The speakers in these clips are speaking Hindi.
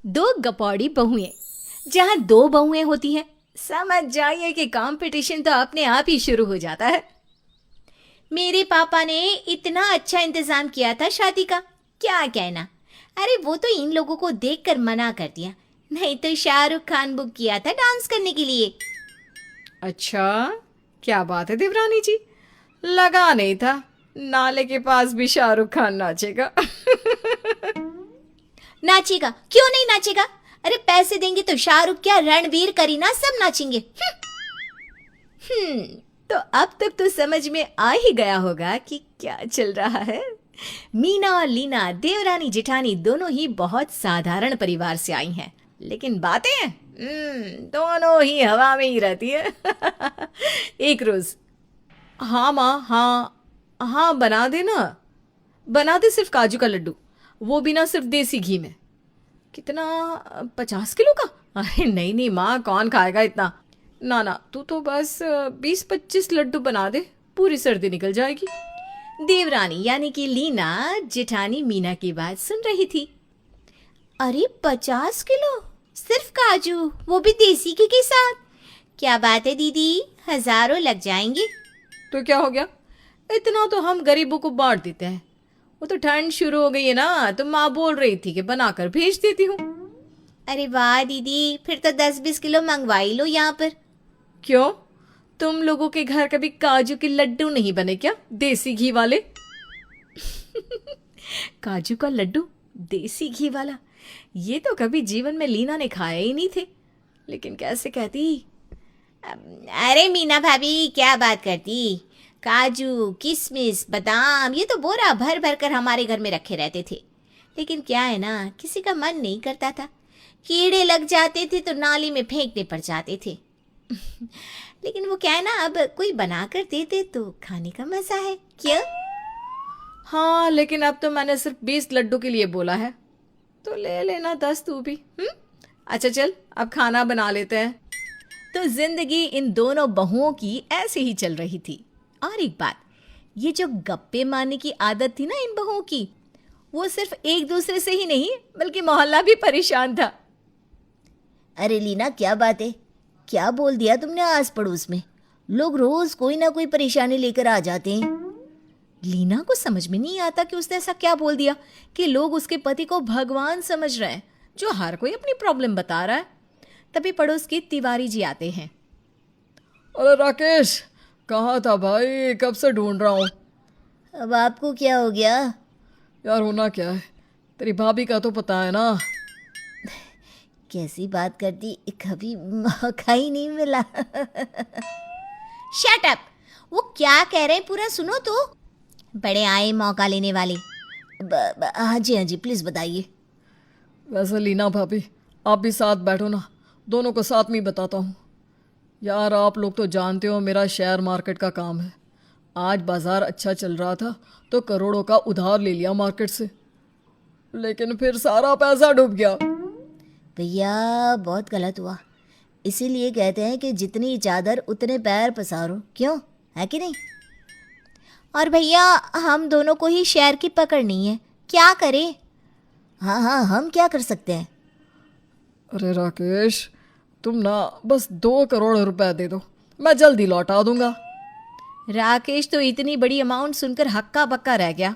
दो गपौड़ी बहुएं। जहां दो बहुएं होती हैं, समझ जाइए कि कंपटीशन तो अपने आप ही शुरू हो जाता है। मेरे पापा ने इतना अच्छा इंतजाम किया था शादी का, क्या कहना। अरे वो तो इन लोगों को देखकर मना कर दिया, नहीं तो शाहरुख खान बुक किया था डांस करने के लिए। अच्छा, क्या बात है देवरानी जी, लगा नहीं था नाले के पास भी शाहरुख खान नाचेगा। नाचेगा क्यों नहीं नाचेगा? अरे पैसे देंगे तो शाहरुख क्या, रणवीर, करीना सब नाचेंगे। तो अब तक तो समझ में आ ही गया होगा कि क्या चल रहा है। मीना और लीना देवरानी जेठानी दोनों ही बहुत साधारण परिवार से आई हैं, लेकिन बातें दोनों ही हवा में ही रहती है। एक रोज, हाँ माँ, हाँ हाँ, बना दे ना, बना दे सिर्फ काजू का लड्डू, वो भी ना सिर्फ देसी घी में। कितना, 50 किलो का? अरे नहीं नहीं माँ, कौन खाएगा इतना। ना ना, तू तो बस 20-25 लड्डू बना दे, पूरी सर्दी निकल जाएगी। देवरानी यानी कि लीना जेठानी मीना की बात सुन रही थी। अरे 50 किलो सिर्फ काजू, वो भी देसी घी के साथ? क्या बात है दीदी, हजारों लग जाएंगे। तो क्या हो गया, इतना तो हम गरीबों को बांट देते हैं। वो तो ठंड शुरू हो गई है ना, तो माँ बोल रही थी कि बनाकर भेज देती हूँ। अरे वाह दीदी, फिर तो 10-20 किलो मंगवाई लो यहाँ पर। क्यों, तुम लोगों के घर कभी काजू के लड्डू नहीं बने क्या, देसी घी वाले? काजू का लड्डू देसी घी वाला, ये तो कभी जीवन में लीना ने खाए ही नहीं थे, लेकिन कैसे कहती। अरे मीना भाभी क्या बात करती, काजू किशमिश बादाम ये तो बोरा भर भर कर हमारे घर में रखे रहते थे, लेकिन क्या है ना, किसी का मन नहीं करता था, कीड़े लग जाते थे तो नाली में फेंकने पड़ जाते थे। लेकिन वो क्या है ना, अब कोई बना कर देते तो खाने का मजा है क्यों। हाँ, लेकिन अब तो मैंने सिर्फ 20 लड्डू के लिए बोला है, तो ले लेना 10 तू भी। अच्छा चल, अब खाना बना लेते हैं। तो जिंदगी इन दोनों बहुओं की ऐसे ही चल रही थी। और एक बात, ये जो गप्पे मारने की आदत थी ना इन बहुओं की, वो सिर्फ एक दूसरे से ही नहीं बल्कि मोहल्ला भी परेशान था। अरे लीना क्या बात है, क्या बोल दिया तुमने आस पड़ोस में? लोग रोज कोई ना कोई परेशानी लेकर आ जाते हैं। लीना को समझ में नहीं आता कि उसने ऐसा क्या बोल दिया कि लोग उसके पति को भगवान समझ रहे हैं, जो हर कोई अपनी प्रॉब्लम बता रहा है। तभी पड़ोस की तिवारी जी आते हैं। अरे राकेश, कहाँ था भाई, कब से ढूंढ रहा हूँ। अब आपको क्या हो गया? यार होना क्या है, तेरी भाभी का तो पता है ना। कैसी बात करती, कभी मौका ही नहीं मिला। शट अप, वो क्या कह रहे हैं पूरा सुनो तो। बड़े आए मौका लेने वाले। हाँ जी प्लीज बताइए। वैसे लीना भाभी, आप भी साथ बैठो ना, दोनों को साथ में ही बताता हूँ। यार आप लोग तो जानते हो मेरा शेयर मार्केट का काम है। आज बाजार अच्छा चल रहा था तो करोड़ों का उधार ले लिया मार्केट से, लेकिन फिर सारा पैसा डूब गया। भैया बहुत गलत हुआ, इसीलिए कहते हैं कि जितनी चादर उतने पैर पसारो, क्यों है कि नहीं। और भैया हम दोनों को ही शेयर की पकड़ नहीं है, क्या करें? हाँ हम क्या कर सकते हैं? अरे राकेश, तुम ना बस 2 करोड़ रुपए दे दो, मैं जल्दी लौटा दूंगा। राकेश तो इतनी बड़ी अमाउंट सुनकर हक्का बक्का रह गया।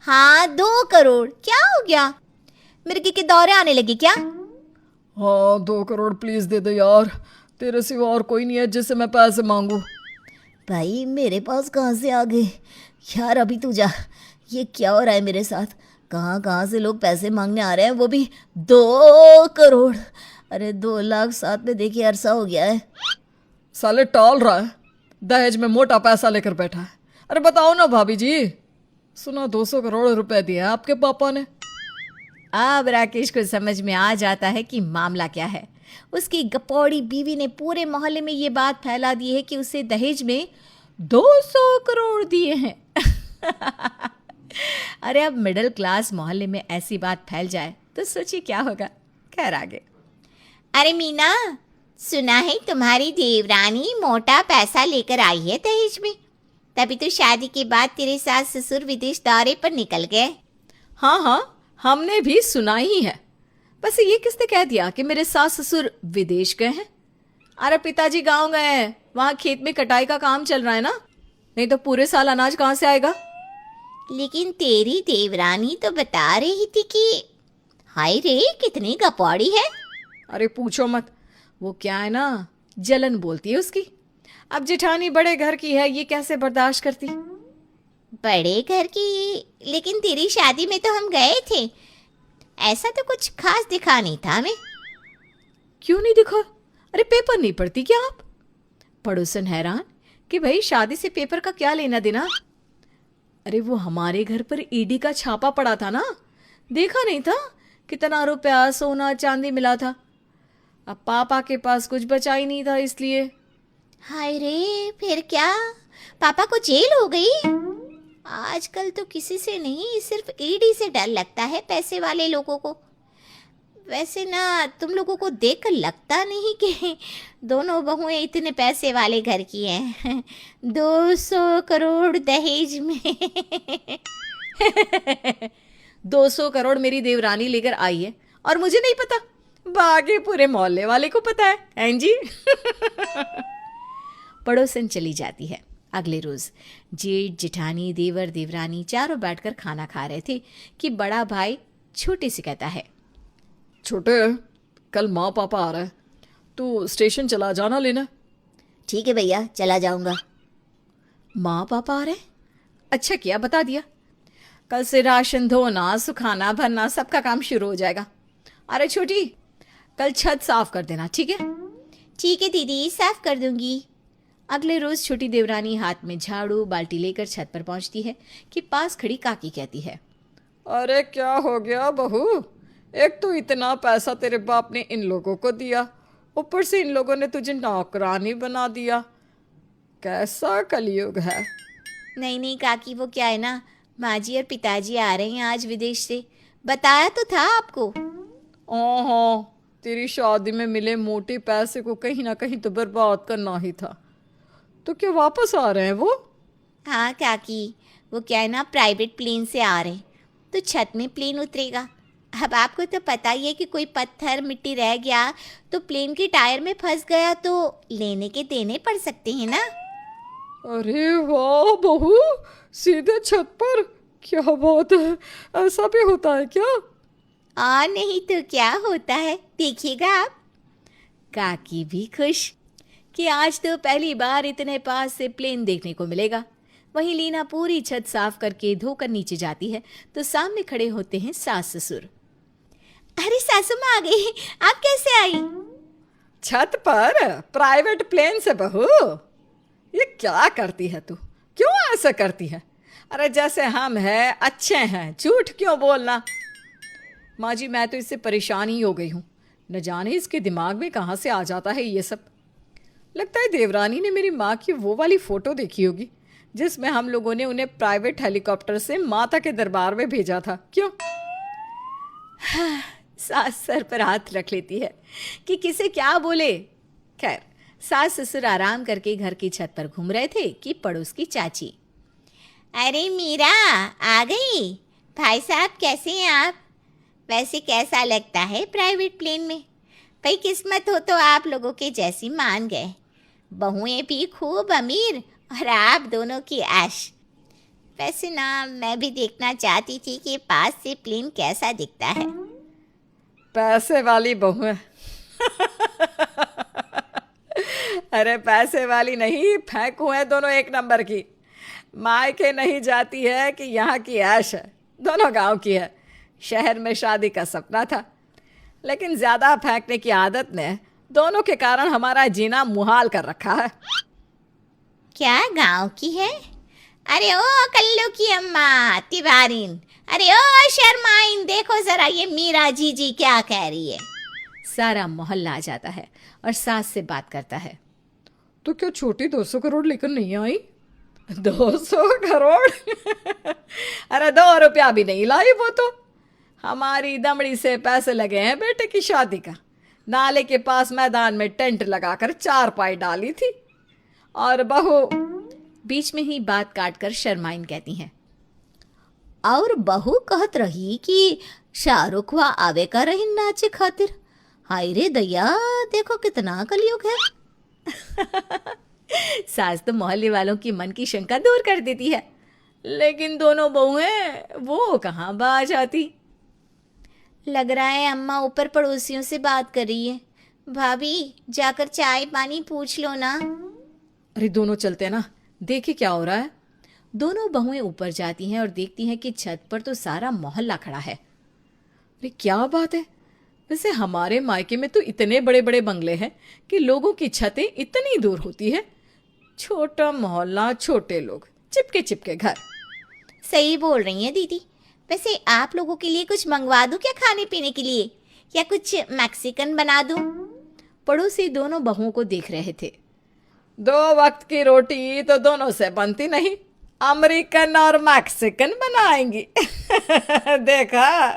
हाँ 2 करोड़, क्या हो गया, मिर्गी के दौरे आने लगे क्या? हाँ 2 करोड़ प्लीज दे दे यार, तेरे सिवा और कोई नहीं है जिससे मैं पैसे मांगू। भाई मेरे पास कहाँ से आ गए यार, अभी तू जा, ये क्या हो रहा है मेरे साथ, कहाँ कहाँ से लोग पैसे मांगने आ रहे हैं, वो भी 2 करोड़। अरे 2 लाख साथ में देखिए अरसा हो गया है। साले टाल रहा है, दहेज में मोटा पैसा लेकर बैठा है। अरे बताओ ना भाभी जी, सुना 200 करोड़ रुपए दिए आपके पापा ने। अब राकेश को समझ में आ जाता है कि मामला क्या है। उसकी गपौड़ी बीवी ने पूरे मोहल्ले में ये बात फैला दी है कि उसे दहेज में 200 करोड़ दिए हैं। अरे अब मिडिल क्लास मोहल्ले में ऐसी बात फैल जाए तो सोचिए क्या होगा। खैर आगे। अरे मीना, सुना है तुम्हारी देवरानी मोटा पैसा लेकर आई है दहेज में, तभी तो शादी के बाद तेरे सास ससुर विदेश दौरे पर निकल गए। हाँ हाँ, हमने भी सुना ही है। बस ये किसने कह दिया कि मेरे सास ससुर विदेश गए हैं? अरे पिताजी गांव गए हैं, वहां खेत में कटाई का काम चल रहा है ना, नहीं तो पूरे साल अनाज कहाँ से आएगा? लेकिन तेरी देवरानी तो बता रही थी कि हाय रे कितनी गपौड़ी है। अरे पूछो मत, वो क्या है ना, जलन बोलती है उसकी। अब जेठानी बड़े घर की है, ये कैसे बर्दाश्त करती? बड़े घर की? लेकिन तेरी शादी में तो हम गए थे, ऐसा तो कुछ खास दिखा नहीं था हमें। क्यों नहीं दिखा? अरे पेपर नहीं पढ़ती क्या आप? पड़ोसन हैरान कि भाई शादी से पेपर का क्या लेना देना। अरे वो हमारे घर पर ईडी का छापा पड़ा था ना, देखा नहीं था? कितना रुपया सोना चांदी मिला था। अब पापा के पास कुछ बचा ही नहीं था, इसलिए। हाय रे, फिर क्या पापा को जेल हो गई? आजकल तो किसी से नहीं, सिर्फ ईडी से डर लगता है पैसे वाले लोगों को। वैसे ना तुम लोगों को देखकर लगता नहीं कि दोनों बहुएं इतने पैसे वाले घर की हैं। 200 करोड़ दहेज में। 200 करोड़ मेरी देवरानी लेकर आई है और मुझे नहीं पता, बाकी पूरे मोहल्ले वाले को पता है, हैं जी? पड़ोसन चली जाती है। अगले रोज जेठ जेठानी देवर देवरानी चारों बैठकर खाना खा रहे थे कि बड़ा भाई छोटे से कहता है, छोटे, कल माँ पापा आ रहा है, तू स्टेशन चला जाना लेना। ठीक है भैया, चला जाऊंगा। माँ पापा आ रहे हैं? अच्छा किया बता दिया, कल से राशन धोना सुखाना भरना सबका काम शुरू हो जाएगा। अरे छोटी, कल छत साफ कर देना, ठीक है? ठीक है दीदी, साफ कर दूंगी। अगले रोज छोटी देवरानी हाथ में झाड़ू बाल्टी लेकर छत पर पहुंचती है कि पास खड़ी काकी कहती है, अरे क्या हो गया बहू, एक तो इतना पैसा तेरे बाप ने इन लोगों को दिया, ऊपर से इन लोगों ने तुझे नौकरानी बना दिया, कैसा कलयुग है। नहीं नहीं काकी, वो क्या है ना, माँ जी और पिताजी आ रहे हैं आज विदेश से, बताया तो था आपको। ओहो, तेरी शादी में मिले मोटे पैसे को कहीं ना कहीं तो बर्बाद करना ही था। तो क्या वापस आ रहे हैं वो? हाँ काकी, वो क्या है ना, प्राइवेट प्लेन से आ रहे हैं, तो छत में प्लेन उतरेगा। अब आपको तो पता ही है कि कोई पत्थर मिट्टी रह गया तो प्लेन के टायर में फंस गया तो लेने के देने पड़ सकते हैं ना। अरे वाह बहू, सीधे छत पर, क्या बात है, ऐसा भी होता है क्या? और नहीं तो क्या होता है, देखिएगा आप। काकी भी खुश कि आज तो पहली बार इतने पास से प्लेन देखने को मिलेगा। वहीं लीना पूरी छत साफ करके धोकर नीचे जाती है तो सामने खड़े होते हैं सास ससुर। अरे सासू माँ आ गई, आप कैसे आई? छत पर प्राइवेट प्लेन से बहू, ये क्या करती है तू, क्यों ऐसा करती है? अरे जैसे हम हैं अच्छे हैं, झूठ क्यों बोलना? माँ जी, मैं तो इससे परेशान ही हो गई हूँ, न जाने इसके दिमाग में कहाँ से आ जाता है ये सब। लगता है देवरानी ने मेरी माँ की वो वाली फ़ोटो देखी होगी जिसमें हम लोगों ने उन्हें प्राइवेट हेलीकॉप्टर से माता के दरबार में भेजा था, क्यों? सास सर पर हाथ रख लेती है कि किसे क्या बोले। खैर, सास ससुर आराम करके घर की छत पर घूम रहे थे कि पड़ोस की चाची, अरे मीरा आ गई। भाई साहब कैसे हैं आप? वैसे कैसा लगता है प्राइवेट प्लेन में? कई किस्मत हो तो आप लोगों के जैसी मान गए, बहुएं भी खूब अमीर और आप दोनों की ऐश। वैसे ना मैं भी देखना चाहती थी कि पास से प्लेन कैसा दिखता है। पैसे वाली बहू है। अरे पैसे वाली नहीं, फेंकू है दोनों एक नंबर की। मायके नहीं जाती है कि यहाँ की ऐश है, दोनों गांव की है। शहर में शादी का सपना था, लेकिन ज्यादा फेंकने की आदत ने दोनों के कारण हमारा जीना मुहाल कर रखा है। क्या गांव की है? अरे ओ कल्लू की अम्मा तिवारीन, अरे ओ शर्माइन, देखो जरा ये मीरा जीजी क्या कह रही है। सारा मोहल्ला आ जाता है और सास से बात करता है। तो क्या छोटी 200 करोड़ लेकर नहीं आई? 200 करोड़? अरे 2 रुपया भी नहीं लाई वो तो। हमारी दमड़ी से पैसे लगे हैं बेटे की शादी का। नाले के पास मैदान में टेंट लगाकर 4 पाई डाली थी। और बहू, बीच में ही बात काटकर शर्माइन कहती हैं, और बहू कहत रही कि शाहरुख वा आवे का रही नाचे खातिर। हाय रे दया, देखो कितना कलयुग है। सास तो मोहल्ले वालों की मन की शंका दूर कर देती है, लेकिन दोनों बहुएं वो कहाँ बाज आती। लग रहा है अम्मा ऊपर पड़ोसियों से बात कर रही है। भाभी जाकर चाय पानी पूछ लो ना। अरे दोनों चलते हैं ना, देखिए क्या हो रहा है। दोनों बहुएं ऊपर जाती हैं और देखती हैं कि छत पर तो सारा मोहल्ला खड़ा है। अरे क्या बात है, वैसे हमारे मायके में तो इतने बड़े बड़े बंगले हैं कि लोगों की छतें इतनी दूर होती है। छोटा मोहल्ला, छोटे लोग, चिपके चिपके घर। सही बोल रही हैं दीदी। वैसे आप लोगों के लिए कुछ मंगवा दूं क्या खाने पीने के लिए, या कुछ मैक्सिकन बना दूं? पड़ोसी दोनों बहुओं को देख रहे थे। 2 वक्त की रोटी तो दोनों से बनती नहीं, अमेरिकन और मैक्सिकन बनाएंगी। देखा।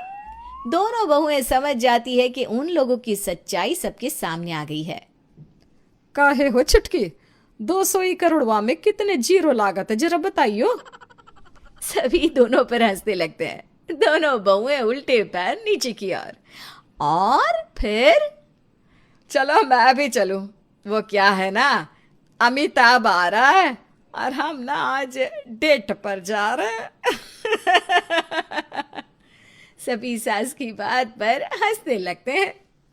दोनों बहुएं समझ जाती है कि उन लोगों की सच्चाई सबके सामने आ गई है। काहे हो छुटकी, 200 ही करोड़वा में कितने जीरो लागत है, जरा बताइयो। सभी दोनों पर हंसने लगते हैं। दोनों बहुएं उल्टे पैर नीचे की ओर, और फिर चलो मैं भी चलूं। वो क्या है ना, अमिताभ आ रहा है और हम ना आज डेट पर जा रहे हैं। सभी सास की बात पर हंसने लगते हैं।